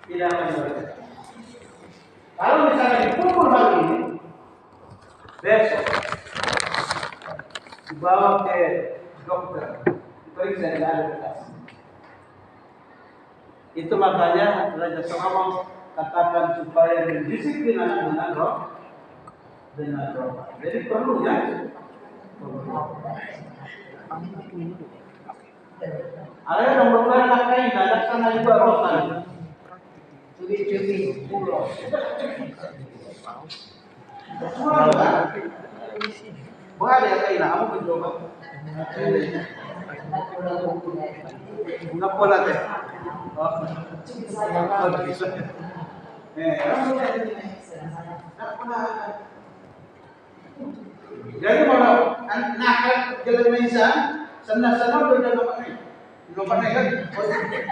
tidak akan berbeda. Kalau misalnya dipukul hari ini, besok dibawa ke dokter, diperiksa tidak ada bekas. Itu makanya Raja Salomo katakan supaya mendisiplin anak dengan roh. Jadi perlu ya. Ada yang nomor anak kain, ada sana juga roh kan. Curi pulau. Semua kan? Boleh ya kain, kamu mencoba. Bunga pola deh. Bisa. Jadi kalau nakal Indonesia, sana-sana udah dapat nih. Dapat nih kan?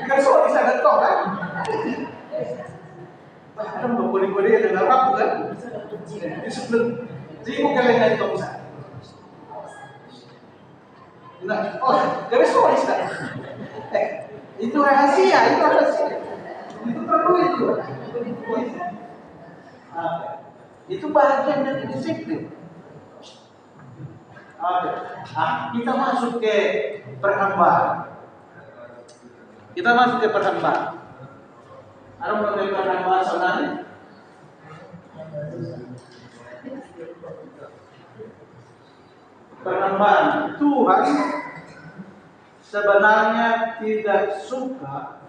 Kan soal bisa datang kan? Bahkan boleh-boleh ada apa kan? Di sebelum jadi bukan lagi itu bisa. Nah, oh, jadi soal bisa. Itu rahasia, itu perlu itu. Itu bagian dari disiplin. Oke. Kita masuk ke perhambaan. Ada mengenai perhambaan sebenarnya. Perhambaan Tuhan sebenarnya tidak suka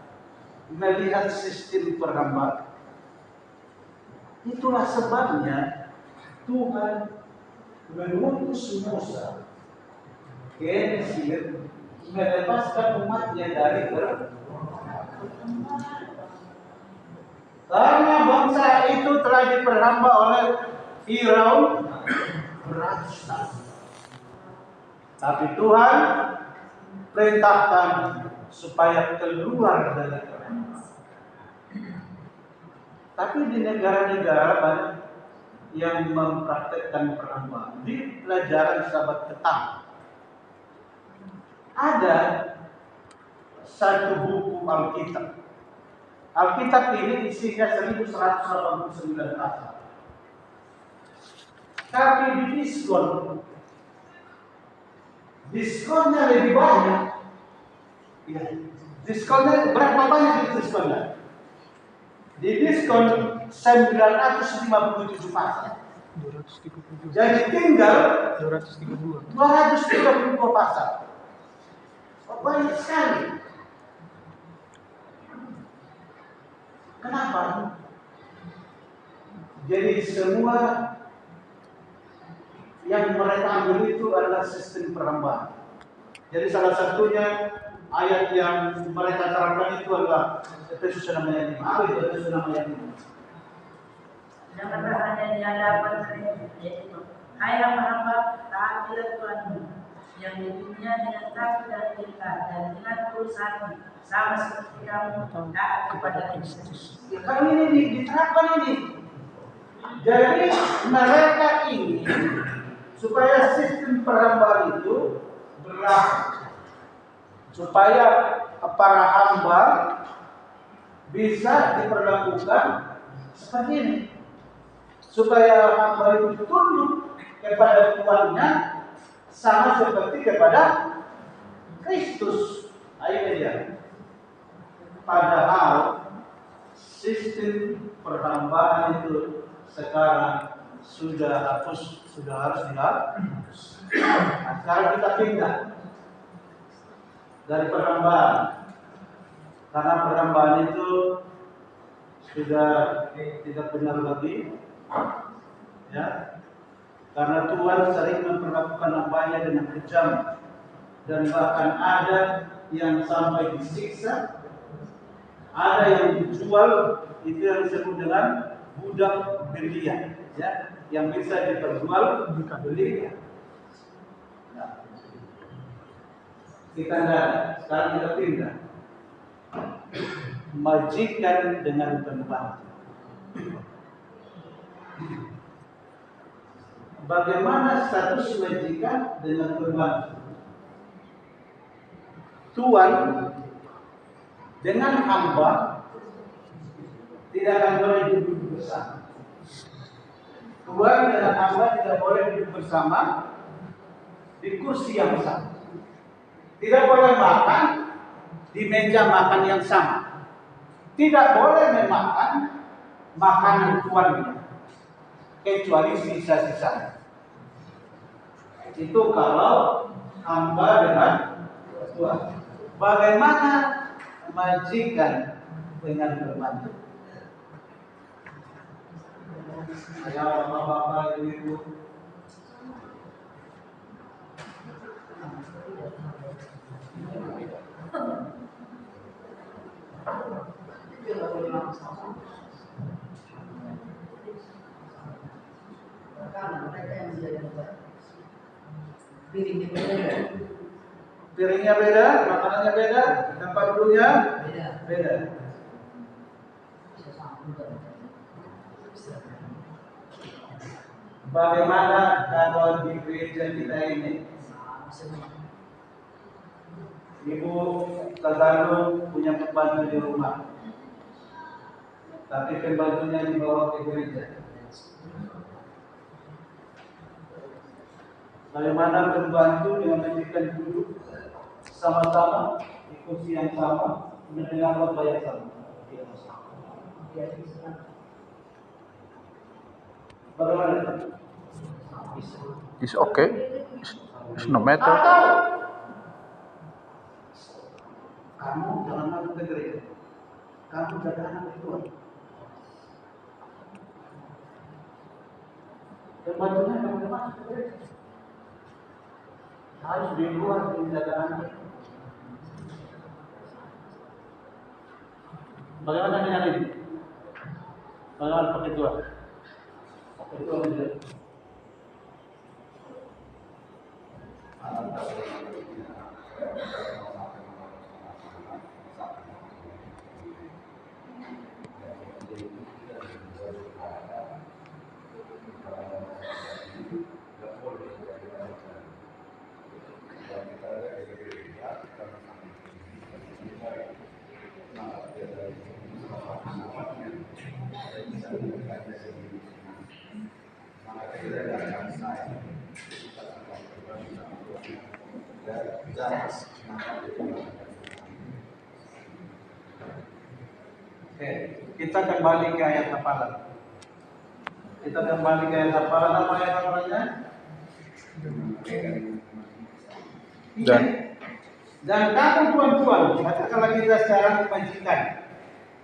melihat sistem perhambaan. Itulah sebabnya Tuhan mengutus Musa ke Mesir melepaskan umatnya dari karena bangsa itu telah diperhamba oleh Firaun berasta. Tapi Tuhan perintahkan supaya keluar dari perhambaan. Tapi di negara-negara banyak yang mempraktekkan perhambaan. Di pelajaran Sahabat Ketam ada satu buku Alkitab. Alkitab ini isinya 1189 pasal. Tapi di diskonnya lebih banyak. Ya, diskonnya berapa banyak diskonnya? Di diskon 957 pasal. 232. Jadi tinggal 232 pasal. Oh, banyak sekali. Kenapa? Jadi semua yang mereka ambil itu adalah sistem perhambaan. Jadi salah satunya ayat yang mereka terapkan itu adalah Efesus 6 ayat 5. Itu Efesus 6 ayat 5. Janganlah hanya di hadapan yaitu hai hamba taatilah Tuhanmu yang hidupnya dengan takut dan cinta dan dengan tulus hati sama seperti kamu taat kepada Kristus. Ya, kalau ini diterapkan ini. Jadi mereka ingin supaya sistem perhambaan itu berlaku, supaya para hamba bisa diperlakukan seperti ini, supaya hamba itu tunduk kepada Tuhannya sama seperti kepada Kristus. Ayo dia. Padahal sistem perhambaan itu sekarang sudah harus dihapus. Sekarang kita pindah dari perhambaan, karena perhambaan itu sudah tidak benar lagi, ya. Karena Tuhan sering memperlakukan hambanya dengan kejam, dan bahkan ada yang sampai disiksa, ada yang dijual, itu yang disebut dengan budak belian, ya, yang bisa diperjual belikan. Nah, kita sekarang kita pindah majikan dengan pembantu. Bagaimana status majikan dengan pembantu? Tuan dengan hamba tidak akan boleh duduk bersama. Tuan dan hamba tidak boleh duduk bersama di kursi yang sama. Tidak boleh makan di meja makan yang sama. Tidak boleh memakan makanan tuannya, kecuali sisa-sisa. Itu kalau hamba dengan tuan. Bagaimana majikan dengan pembantu? Saya bapak-bapak, ibu-ibu, piringnya beda, makanannya beda, tempat duduknya beda. Bagaimana kalau di gereja kita ini, ibu tergantung punya pembantu di rumah, tapi pembantunya dibawa ke gereja. Bagaimana pembantu dengan majikan duduk sama-sama di kursi yang sama, mendengar khotbah yang sama? Bagaimana? It's okay. It's no matter. Atau kamu jangan masuk ke gereja, kamu jadi anak Tuhan. Pembantunya kamu masuk ke gereja, harus di luar penjagaan. Bagaimana dengan ini? Bagaimana pakai Tuhan? Pakai Tuhan juga. Oke, kita kembali ke ayat hafalan. Apa ayat hafalannya? Dan kamu tuan-tuan, katakanlah kita sekarang majikan,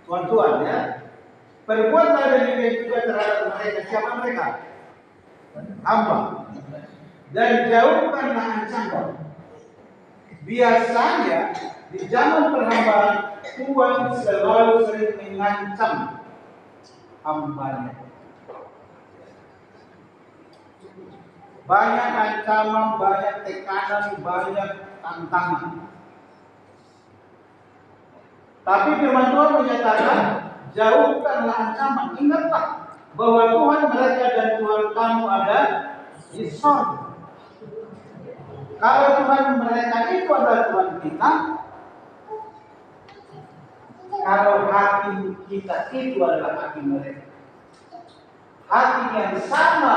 tuan-tuan ya, perbuatlah demikian juga terhadap mereka. Siapa mereka? Hamba. Dan jauhkanlah ancaman. Biasanya di zaman perhambaan, Tuhan selalu sering mengancam hambanya. Banyak ancaman, banyak tekanan, banyak tantangan. Tapi firman Tuhan menyatakan, jauhkanlah ancaman. Ingatlah bahwa Tuhan mereka dan Tuhan kamu ada di sorga. Kalau Tuhan mereka itu adalah Tuhan kita, kalau hakim kita itu adalah hakim mereka, hakim yang sama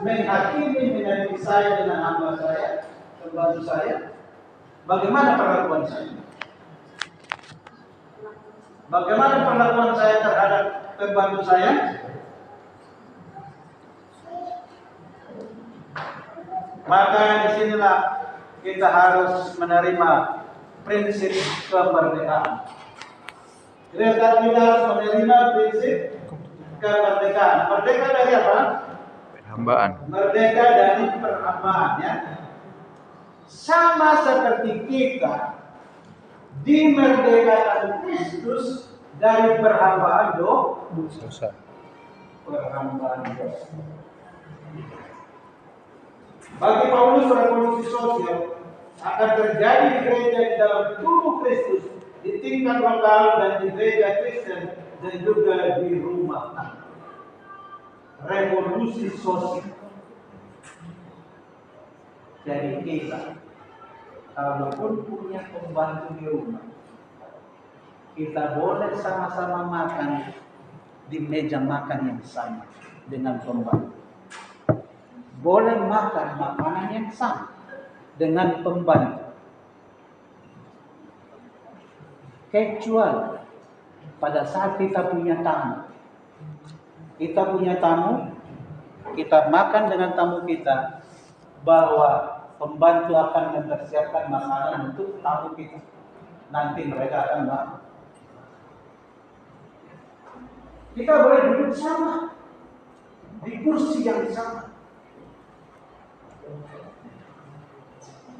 menghakimi dengan saya dengan hamba saya, pembantu saya, bagaimana perlakuan saya? Bagaimana perlakuan saya terhadap pembantu saya? Maka disinilah kita harus menerima prinsip kemerdekaan. Kita harus menerima prinsip kemerdekaan. Merdeka dari apa? Perhambaan. Merdeka dari perhambaan ya. Sama seperti kita dimerdekakan Kristus dari perhambaan Dosa. Perhambaan dosa. Bagi Paulus, revolusi sosial akan terjadi di gereja di dalam tubuh Kristus, di tingkat lokal dan di gereja Kristen dan juga di rumah tangga. Revolusi sosial. Jadi kita, kalaupun punya pembantu di rumah, kita boleh sama-sama makan di meja makan yang sama dengan pembantu. Boleh makan makanan yang sama dengan pembantu. Kecuali pada saat kita punya tamu. Kita punya tamu, kita makan dengan tamu kita, bahwa pembantu akan mempersiapkan makanan untuk tamu kita. Nanti mereka akan makan. Kita boleh duduk sama di kursi yang sama.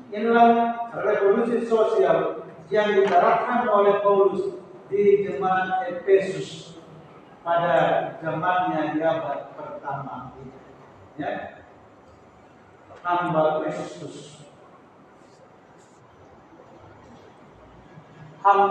Inilah revolusi sosial yang diterapkan oleh Paulus di jemaat Efesus pada zamannya di abad pertama. Ya, hamba Kristus. Hamba